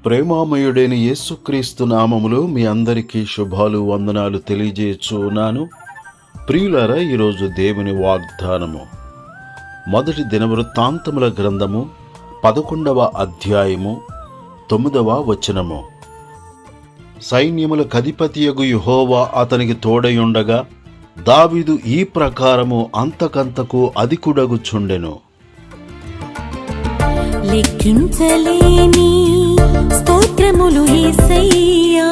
ప్రేమామయుడైన యేసుక్రీస్తు నామములో మీ అందరికీ శుభాలు వందనాలు తెలియజేస్తున్నాను. ప్రియులారా, ఈరోజు దేవుని వాగ్దానము మొదటి దినవృత్తాంతముల గ్రంథము 11వ అధ్యాయము 9వ వచనము. సైన్యముల కధిపతియగు యెహోవా అతనికి తోడయుండగా దావీదు ఈ ప్రకారము అంతకంతకు అధికుడగుచుండెను. లెక్కించలేని స్తోత్రములు యేసయ్యా,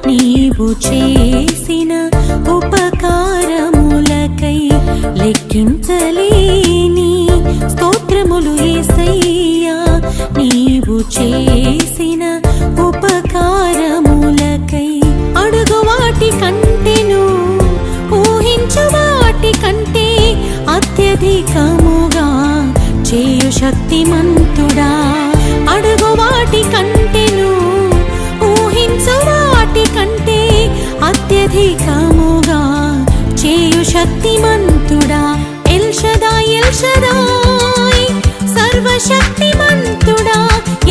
నీవు చేసిన ఉపకారములకై. లెక్కించలేని స్తోత్రములు యేసయ్యా, నీవు చేసిన ఉపకారములకై. అడుగు వాటి కంటెను, ఊహించు వాటి కంటే అత్యధికముగా చేయు శక్తిమంతుడా. అడుగు వాటి కంటెను, ఊహించు వాటి కంటే అత్యధికముగా చేయు శక్తిమంతుడా. ఎల్ షదాయ్, ఎల్ షదాయ్, సర్వశక్తిమంతుడా.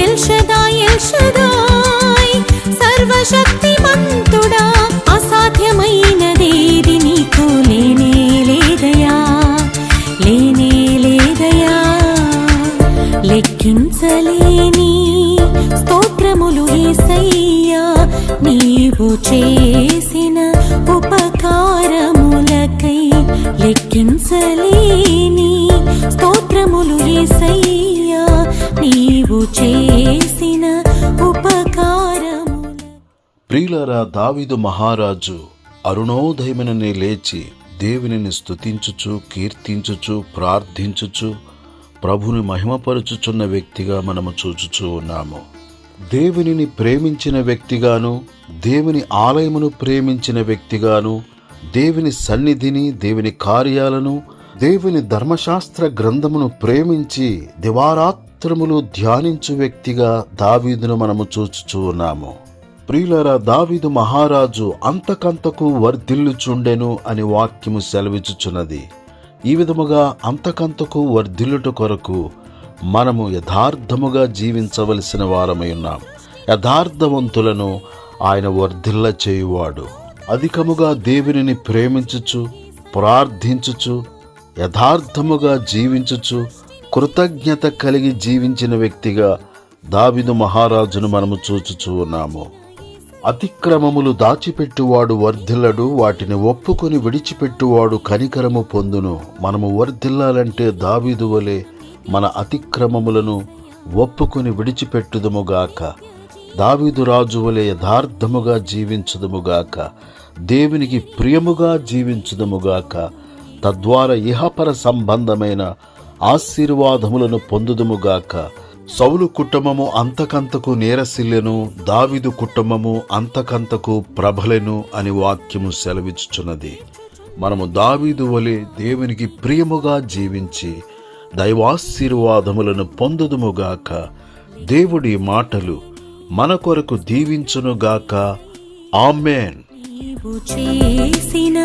ఎల్ షదాయ్, ఎల్ షదాయ్, సర్వశక్తిమంతుడా. అసాధ్యమైనదేది నీకు లేనే లేదయా, లేనే లేదయా. లెక్కించలేని స్తోత్రములు యేసయ్యా, నీవు చేసిన ఉపకారములకై. లెక్కించలేని స్తోత్రములు యేసయ్యా, నీవు చేసిన ఉపకారములకై. ప్రియులారా, దావీదు మహారాజు అరుణోదయముననే లేచి దేవునిని స్తుతించుచు, కీర్తించుచు, ప్రార్థించుచు, ప్రభుని మహిమపరచుచున్న వ్యక్తిగా మనము చూచుచూ ఉన్నాము. దేవునిని ప్రేమించిన వ్యక్తిగాను, దేవుని ఆలయమును ప్రేమించిన వ్యక్తిగాను, దేవుని సన్నిధిని, దేవుని కార్యాలను, దేవుని ధర్మశాస్త్ర గ్రంథమును ప్రేమించి దివారాత్రములు ధ్యానించు వ్యక్తిగా దావీదును మనము చూచుచూ ఉన్నాము. ప్రియులారా, దావీదు మహారాజు అంతకంతకు వర్ధిల్లుచుండెను అని వాక్యము సెలవిచ్చుచున్నది. ఈ విధముగా అంతకంతకు వర్ధిల్లుట కొరకు మనము యథార్థముగా జీవించవలసిన వారమై ఉన్నాం. యథార్థవంతులను ఆయన వర్ధిల్ల చేయువాడు. అధికముగా దేవునిని ప్రేమించుచు, ప్రార్థించుచు, యథార్థముగా జీవించుచు, కృతజ్ఞత కలిగి జీవించిన వ్యక్తిగా దావీదు మహారాజును మనము చూచుచూ ఉన్నాము. అతిక్రమములు దాచిపెట్టువాడు వర్ధిల్లడు, వాటిని ఒప్పుకొని విడిచిపెట్టువాడు కనికరము పొందును. మనము వర్ధిల్లాలంటే దావీదు వలె మన అతిక్రమములను ఒప్పుకొని విడిచిపెట్టుదుముగాక. దావీదు రాజు వలె యథార్థముగా జీవించుదుముగాక. దేవునికి ప్రియముగా జీవించుదుముగాక. తద్వారా ఇహపర సంబంధమైన ఆశీర్వాదములను పొందుదుముగాక. సౌలు కుటుంబము అంతకంతకు నేరసిల్లెను, దావీదు కుటుంబము అంతకంతకు ప్రబలెను అని వాక్యము సెలవిచ్చుచున్నది. మనము దావీదు వలె దేవునికి ప్రియముగా జీవించి దైవాశీర్వాదములను పొందుదుముగాక. దేవుడి మాటలు మన కొరకు దీవించునుగాక. ఆమేన్. నీవు చేసిన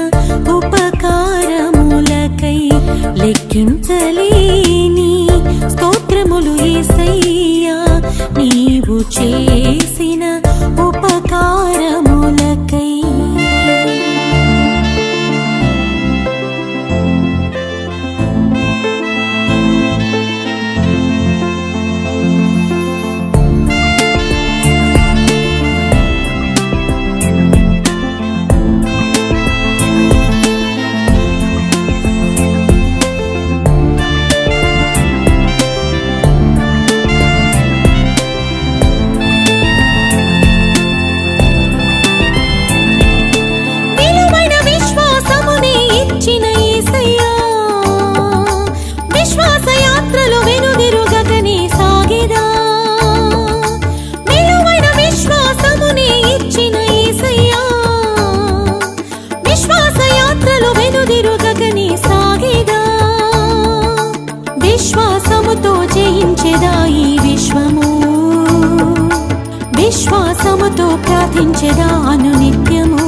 ఉపకారములకై. లెక్కించలేని స్తోత్రములు యేసయ్యా, నీవు చేసిన ఉపకారములకై. విశ్వాసముతో జయించెదా ఈ విశ్వము, విశ్వాసముతో ప్రార్థించెదా అనునిత్యము.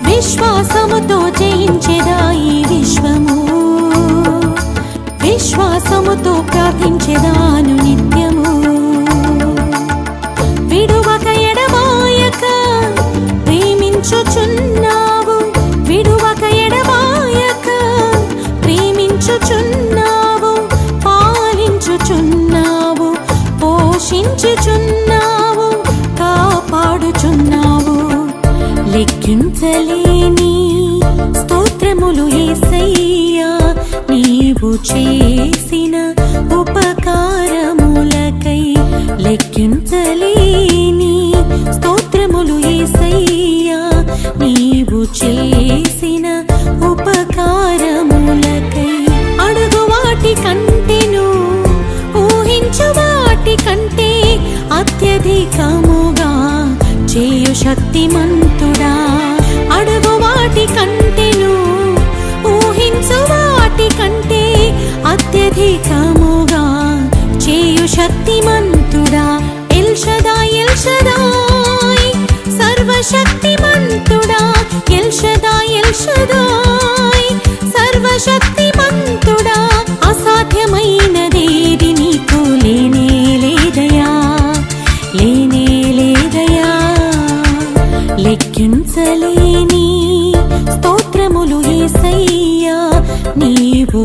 విశ్వాసముతో జయించెదా ఈ విశ్వము, విశ్వాసముతో ప్రార్థించెదా అనునిత్యము. చేసిన ఉపకారములకై లెక్కించలేని స్తోత్రములు యేసయ్యా. నీవు చేసిన ఉపకారములకై అడుగు వాటి కంటెను ఊహించు వాటి కంటే అత్యధికముగా చేయు శక్తిమంతుడా. అడుగు వాటి కంటెను ఊహించు వాటి కంటే అత్యధికముగా చేయు శక్తిమంతుడా. ఎల్ షదాయ్ ఎల్ షదాయ్ సర్వశక్తిమంతుడా. ఎల్ షదాయ్ ఎల్ షదాయ్ సర్వశక్తిమంతుడా. అసాధ్యమైనదేది నీకు లేనే లేదయా, లేనే లేదయా. లెక్కించలేని స్తోత్రములు యేసయ్యా. నీవు